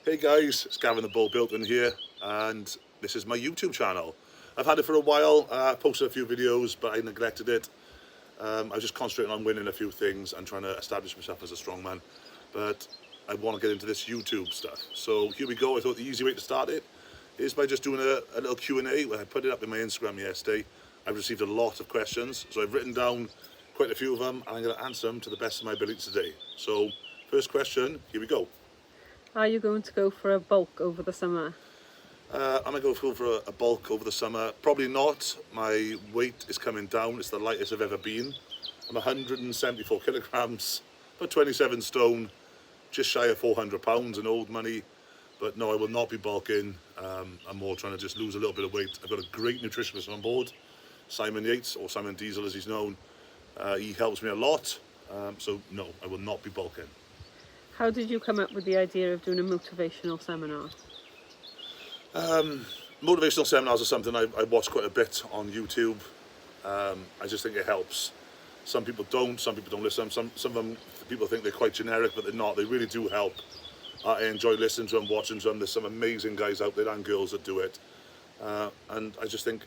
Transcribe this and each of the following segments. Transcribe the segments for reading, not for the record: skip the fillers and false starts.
Hey guys, it's Gavin The Bull Bilton here, and this is my YouTube channel. I've had it for a while, posted a few videos, but I neglected it. I was just concentrating on winning a few things and trying to establish myself as a strongman, but I want to get into this YouTube stuff. So here we go. I thought the easy way to start it is by just doing a little Q&A. Where I put it up in my Instagram yesterday. I've received a lot of questions, so I've written down quite a few of them, and I'm going to answer them to the best of my ability today. So first question, here we go. Are you going to go for a bulk over the summer? Am I going to go for a bulk over the summer? Probably not. My weight is coming down. It's the lightest I've ever been. I'm 174 kilograms, about 27 stone, just shy of 400 pounds in old money. But no, I will not be bulking. I'm more trying to just lose a little bit of weight. I've got a great nutritionist on board, Simon Yates, or Simon Diesel as he's known. He helps me a lot. So no, I will not be bulking. How did you come up with the idea of doing a motivational seminar? Motivational seminars are something I watch quite a bit on YouTube. I just think it helps. Some people don't listen. Some of them, people think they're quite generic, but they're not. They really do help. I enjoy listening to them, watching them. There's some amazing guys out there and girls that do it. And I just think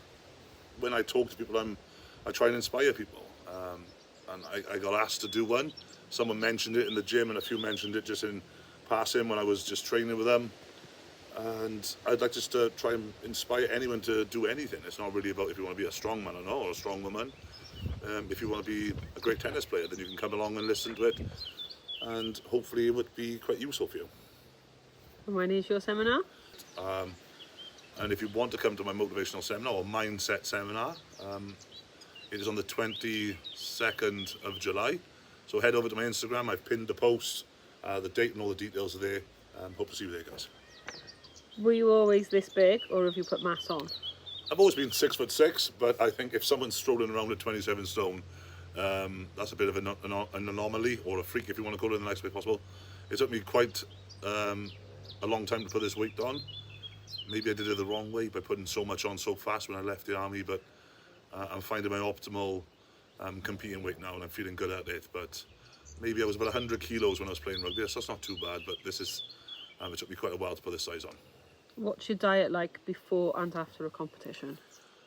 when I talk to people, I try and inspire people. And I got asked to do one. Someone mentioned it in the gym, and a few mentioned it just in passing when I was just training with them. And I'd like just to try and inspire anyone to do anything. It's not really about if you want to be a strong man or not, or a strong woman. If you want to be a great tennis player, then you can come along and listen to it, and hopefully it would be quite useful for you. And when is your seminar? And if you want to come to my motivational seminar or mindset seminar, it is on the 22nd of July. So head over to my Instagram. I've pinned the post, the date and all the details are there. Hope to see you there, guys. Were you always this big, or have you put mass on? I've always been 6'6", but I think if someone's strolling around at 27 stone, that's a bit of an anomaly, or a freak if you want to call it in the nicest way possible. It took me quite a long time to put this weight on. Maybe I did it the wrong way by putting so much on so fast when I left the army, but I'm finding my optimal competing weight now, and I'm feeling good at it. But maybe I was about 100 kilos when I was playing rugby, so that's not too bad, but this is, it took me quite a while to put this size on. What's your diet like before and after a competition?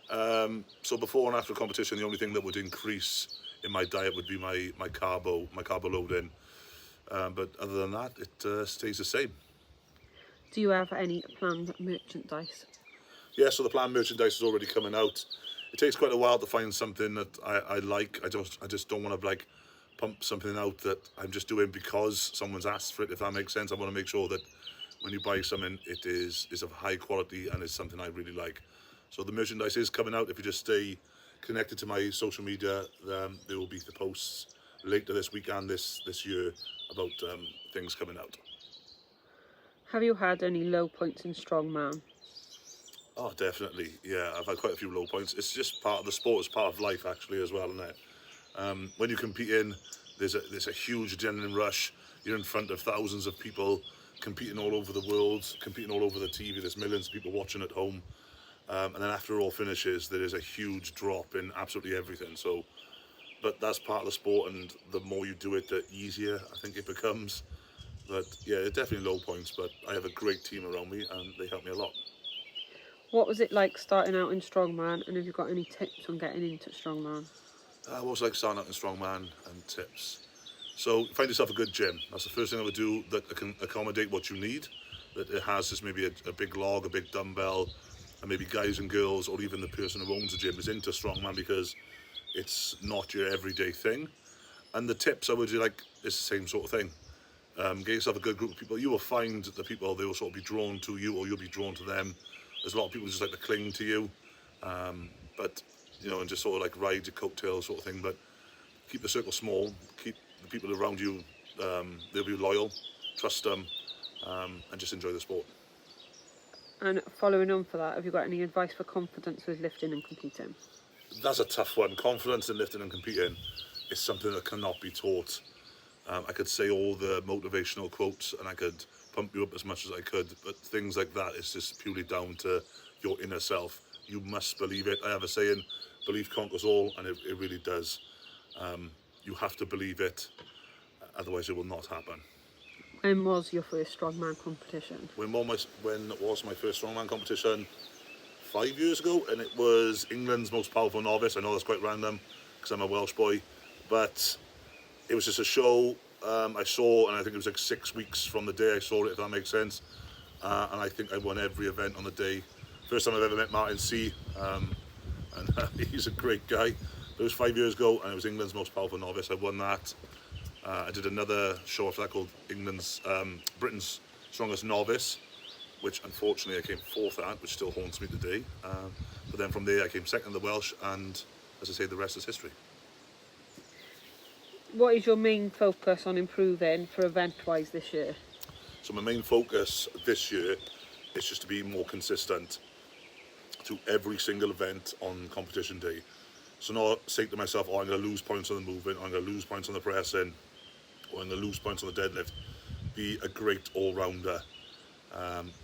So before and after a competition, the only thing that would increase in my diet would be my carbo loading. But other than that, it stays the same. Do you have any planned merchandise? Yeah, so the planned merchandise is already coming out. It takes quite a while to find something that I like. I just don't want to like pump something out that I'm just doing because someone's asked for it, if that makes sense. I want to make sure that when you buy something, it is of high quality and is something I really like. So the merchandise is coming out. If you just stay connected to my social media, there will be the posts later this week and this year about things coming out. Have you had any low points in strongman? Oh, definitely. Yeah, I've had quite a few low points. It's just part of the sport. It's part of life, actually, as well, isn't it? When you compete in, there's a huge adrenaline rush. You're in front of thousands of people competing all over the world, competing all over the TV. There's millions of people watching at home. And then after it all finishes, there is a huge drop in absolutely everything. So, but that's part of the sport, and the more you do it, the easier I think it becomes. But yeah, it's definitely low points, but I have a great team around me, and they help me a lot. What was it like starting out in strongman, and have you got any tips on getting into strongman? What was it like starting out in strongman, and tips? So find yourself a good gym. That's the first thing I would do, that can accommodate what you need. That it has just maybe a big log, a big dumbbell, and maybe guys and girls, or even the person who owns the gym is into strongman because it's not your everyday thing. And the tips I would do, like, it's the same sort of thing. Get yourself a good group of people. You will find the people, they will sort of be drawn to you, or you'll be drawn to them. There's a lot of people who just like to cling to you, but you know, and just sort of like ride your coattails sort of thing. But keep the circle small. Keep the people around you, they'll be loyal. Trust them, and just enjoy the sport. And following on for that, have you got any advice for confidence with lifting and competing? That's a tough one. Confidence in lifting and competing is something that cannot be taught. I could say all the motivational quotes and I could pump you up as much as I could, but things like that is just purely down to your inner self. You must believe it. I have a saying, belief conquers all, and it really does. You have to believe it, otherwise it will not happen. When was your first strongman competition? When was my first strongman competition? 5 years ago, and it was England's most powerful novice. I know that's quite random because I'm a Welsh boy, but it was just a show I saw, and I think it was like 6 weeks from the day I saw it, if that makes sense. And I think I won every event on the day. First time I've ever met Martin C, and he's a great guy. It was 5 years ago, and it was England's most powerful novice. I won that. I did another show after that called Britain's Strongest Novice, which unfortunately I came fourth at, which still haunts me today. But then from there I came second in the Welsh, and as I say, the rest is history. What is your main focus on improving for event-wise this year? So my main focus this year is just to be more consistent to every single event on competition day. So not say to myself, oh, I'm going to lose points on the movement, or I'm going to lose points on the pressing, or I'm going to lose points on the deadlift. Be a great all-rounder.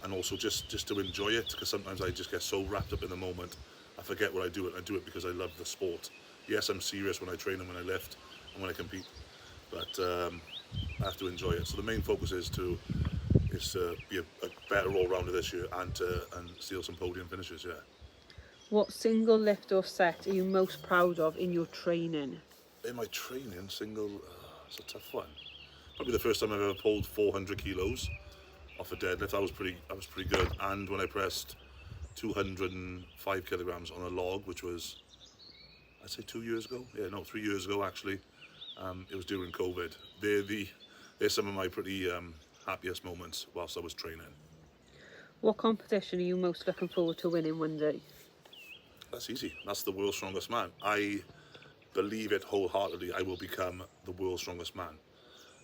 And also just to enjoy it, because sometimes I just get so wrapped up in the moment, I forget what I do, and I do it because I love the sport. Yes, I'm serious when I train and when I lift and when I compete, but I have to enjoy it. So the main focus is to be a better all-rounder this year, and steal some podium finishes. Yeah. What single lift or set are you most proud of in your training? In my training, it's a tough one. Probably the first time I've ever pulled 400 kilos off a deadlift. I was pretty good. And when I pressed 205 kilograms on a log, which was, I'd say 2 years ago. Yeah, no, 3 years ago actually. It was during COVID. They're some of my pretty happiest moments whilst I was training. What competition are you most looking forward to winning one day? That's easy. That's the world's strongest man. I believe it wholeheartedly. I will become the world's strongest man.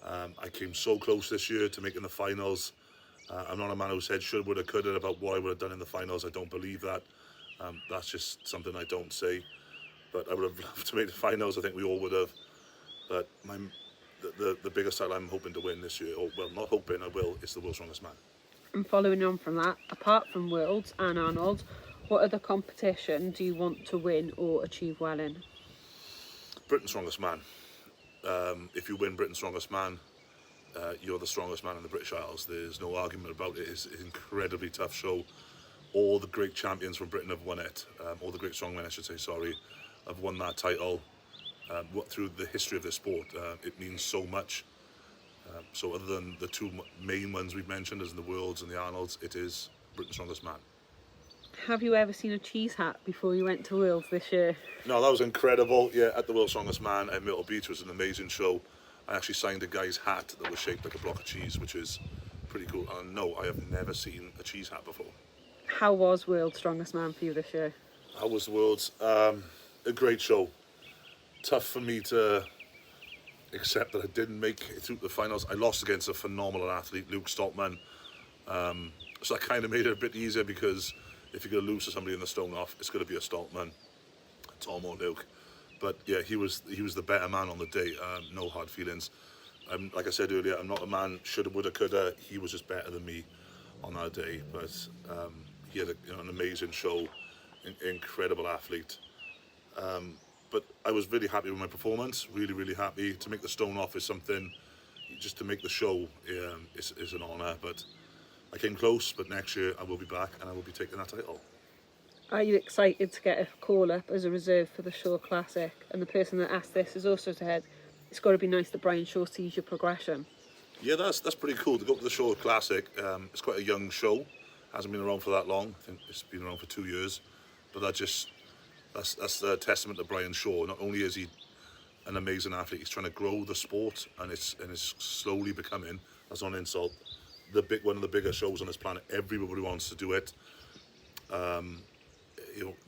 I came so close this year to making the finals. I'm not a man who said should, woulda, coulda about what I would have done in the finals. I don't believe that. That's just something I don't say. But I would have loved to make the finals. I think we all would have. But the biggest title I'm hoping to win this year, or well, not hoping, I will, is the world's strongest man. And following on from that, apart from Worlds and Arnold, what other competition do you want to win or achieve well in? Britain's strongest man. If you win Britain's strongest man, you're the strongest man in the British Isles. There's no argument about it. It's an incredibly tough show. All the great champions from Britain have won it. All the great strongmen, I should say, have won that title. Through the history of this sport, it means so much. So other than the two main ones we've mentioned, as in the Worlds and the Arnolds, it is Britain's strongest man. Have you ever seen a cheese hat before you went to Worlds this year? No, that was incredible. Yeah, at the World's Strongest Man at Myrtle Beach was an amazing show. I actually signed a guy's hat that was shaped like a block of cheese, which is pretty cool. And no, I have never seen a cheese hat before. How was World's Strongest Man for you this year? How was the World's? A great show. Tough for me to accept that I didn't make it through the finals. I lost against a phenomenal athlete, Luke Stockman. So that kind of made it a bit easier, because if you're going to lose to somebody in the stone off, it's going to be a Stockman, Tom or Luke. But yeah, he was the better man on the day. No hard feelings. Like I said earlier, I'm not a man shoulda, woulda, coulda. He was just better than me on that day. But he had an amazing show, incredible athlete. But I was really happy with my performance. Really, really happy. To make the stone off is something. Just to make the show is an honour. But I came close. But next year I will be back, and I will be taking that title. Are you excited to get a call up as a reserve for the Shaw Classic? And the person that asked this has also said it's got to be nice that Brian Shaw sees your progression. Yeah, that's pretty cool to go to the Shaw Classic. It's quite a young show. Hasn't been around for that long. I think it's been around for 2 years. But that's a testament to Brian Shaw. Not only is he an amazing athlete, he's trying to grow the sport, and it's slowly becoming, that's not an insult, one of the biggest shows on this planet. Everybody wants to do it.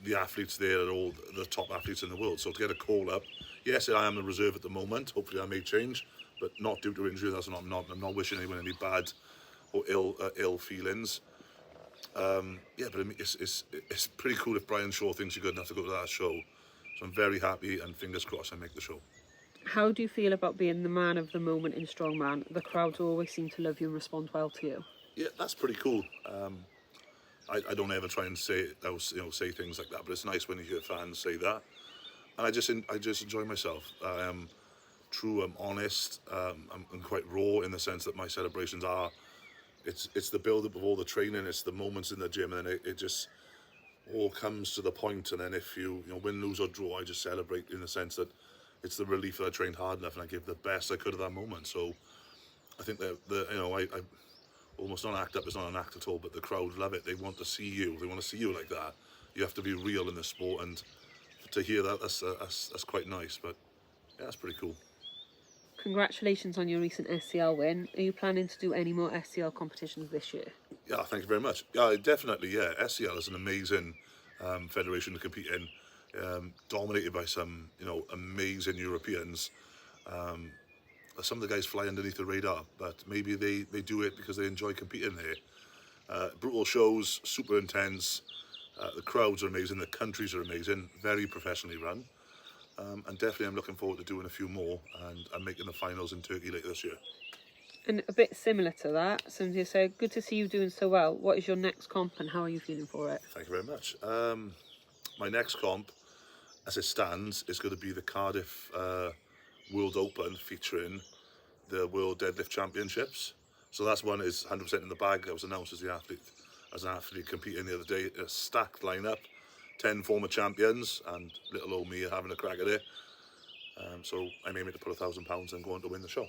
The athletes there are all the top athletes in the world. So to get a call up, yes, I am a reserve at the moment. Hopefully that may change, but not due to injury. I'm not wishing anyone any bad or ill feelings. Yeah, but it's pretty cool if Brian Shaw thinks you're good enough to go to that show. So I'm very happy, and fingers crossed I make the show. How do you feel about being the man of the moment in strongman? The crowds always seem to love you and respond well to you. Yeah, that's pretty cool. I don't ever try and say things like that, but it's nice when you hear fans say that, and I just enjoy myself. true, I'm honest, I'm quite raw in the sense that my celebrations are, it's the build up of all the training, it's the moments in the gym, and it just all comes to the point. And then if you win, lose or draw, I just celebrate in the sense that it's the relief that I trained hard enough and I gave the best I could at that moment. So I think that I almost not act up, it's not an act at all, but the crowd love it. They want to see you, they want to see you like that. You have to be real in this sport, and to hear that, that's quite nice. But yeah, that's pretty cool. Congratulations on your recent SCL win. Are you planning to do any more SCL competitions this year? Yeah, thank you very much. Yeah, definitely. Yeah, SCL is an amazing federation to compete in, dominated by some amazing Europeans. Some of the guys fly underneath the radar, but maybe they do it because they enjoy competing there. Brutal shows, super intense. The crowds are amazing. The countries are amazing. Very professionally run. And definitely I'm looking forward to doing a few more and making the finals in Turkey later this year. And a bit similar to that, somebody said, good to see you doing so well. What is your next comp and how are you feeling for it? Thank you very much. My next comp, as it stands, is going to be the Cardiff World Open, featuring the World Deadlift Championships. So that's one is 100% in the bag. I was announced as an athlete competing the other day. A stacked lineup, 10 former champions, and little old me having a crack at it. So I'm aiming to put £1,000 and go on to win the show.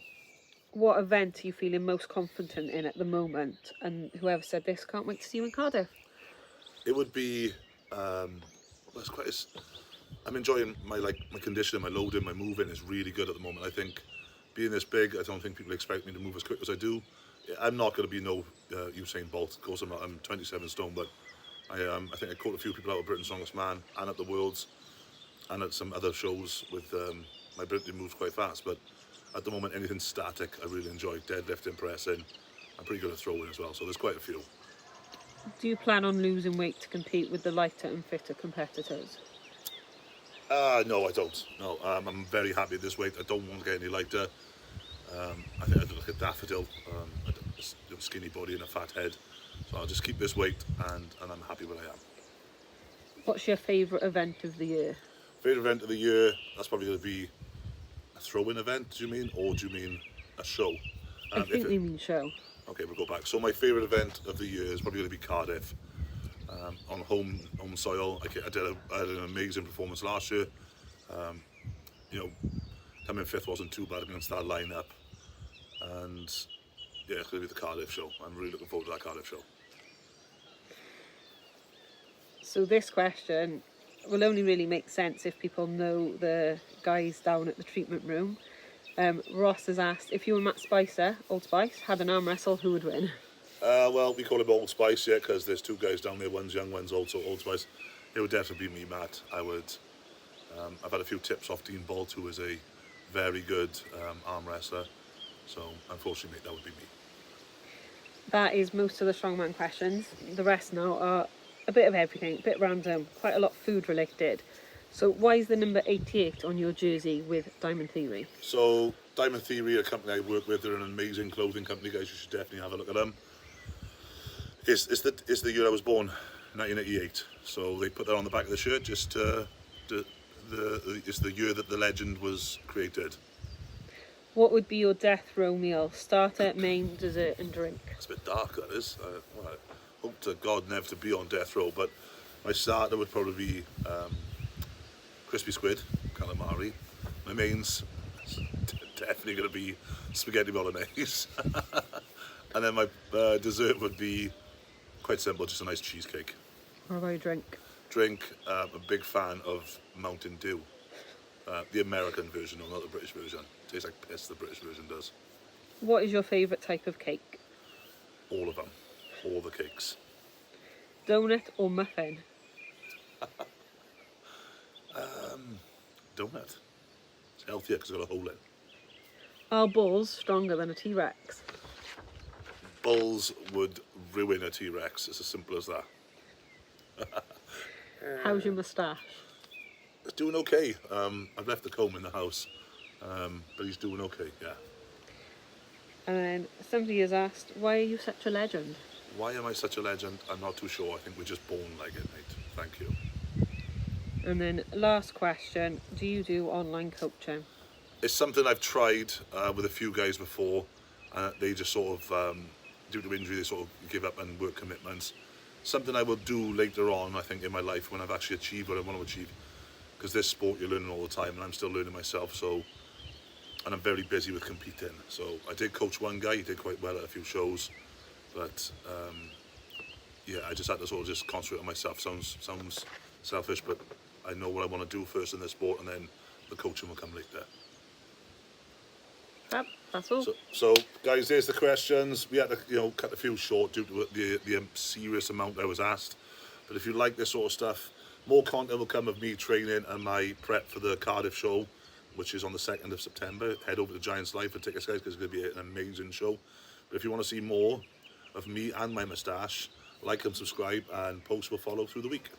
What event are you feeling most confident in at the moment? And whoever said this, can't wait to see you in Cardiff. It would be, I'm enjoying my conditioning, my loading, my moving is really good at the moment. I think being this big, I don't think people expect me to move as quick as I do. I'm not going to be no Usain Bolt. Of course I'm 27 stone, but I think I caught a few people out of Britain's Strongest Man and at the Worlds and at some other shows with my ability moves quite fast. But at the moment, anything static I really enjoy. Deadlifting, pressing. I'm pretty good at throwing as well, so there's quite a few. Do you plan on losing weight to compete with the lighter and fitter competitors? No, I don't. No, I'm very happy at this weight. I don't want to get any lighter. I think I'd look at daffodil, a skinny body and a fat head. So I'll just keep this weight and I'm happy where I am. What's your favourite event of the year? Favourite event of the year, that's probably going to be a throw-in event, do you mean? Or do you mean a show? I think we mean show. Okay, we'll go back. So my favourite event of the year is probably going to be Cardiff. On home soil. I had an amazing performance last year. Coming fifth wasn't too bad against that lineup. And yeah, it's going to be the Cardiff show. I'm really looking forward to that Cardiff show. So this question will only really make sense if people know the guys down at the treatment room. Ross has asked, if you and Matt Spicer, Old Spice, had an arm wrestle, who would win? Well, we call him Old Spice, yeah, because there's two guys down there. One's young, one's old, so Old Spice. It would definitely be me, Matt. I've had a few tips off Dean Bolt, who is a very good arm wrestler. So, unfortunately, mate, that would be me. That is most of the strongman questions. The rest now are a bit of everything, a bit random, quite a lot food related. So why is the number 88 on your jersey with Diamond Theory? So Diamond Theory, a company I work with, they're an amazing clothing company, guys. You should definitely have a look at them. It's the year I was born, 1988. So they put that on the back of the shirt. It's the year that the legend was created. What would be your death row meal? Starter, main, dessert, and drink. It's a bit dark, that is. I hope to God never to be on death row, but my starter would probably be crispy squid, calamari. My main's definitely going to be spaghetti bolognese. And then my dessert would be quite simple, just a nice cheesecake. What about your drink? Drink, a big fan of Mountain Dew. The American version, not the British version. Tastes like piss, the British version does. What is your favourite type of cake? All of them. All the cakes. Donut or muffin? Donut. It's healthier because it's got a hole in. Are bulls stronger than a T-Rex? Bulls would ruin a T-Rex. It's as simple as that. How's your moustache? It's doing okay. I've left the comb in the house, but he's doing okay, yeah. And then somebody has asked, why are you such a legend? Why am I such a legend? I'm not too sure. I think we're just born like it, mate. Thank you. And then last question, do you do online coaching? it's something I've tried with a few guys before. They just sort of, due to injury, they sort of give up and work commitments. Something I will do later on, I think, in my life when I've actually achieved what I want to achieve. Because this sport, you're learning all the time, and I'm still learning myself. So, and I'm very busy with competing. So I did coach one guy. He did quite well at a few shows, but yeah, I just had to sort of just concentrate on myself. Sounds selfish, but I know what I want to do first in the sport, and then the coaching will come later. Yep, that's all. So guys, there's the questions. We had to, cut a few short due to the serious amount I was asked. But if you like this sort of stuff, more content will come of me training and my prep for the Cardiff show, which is on the 2nd of September. Head over to Giants Live for tickets, guys, because it's going to be an amazing show. But if you want to see more of me and my moustache, like and subscribe, and posts will follow through the week.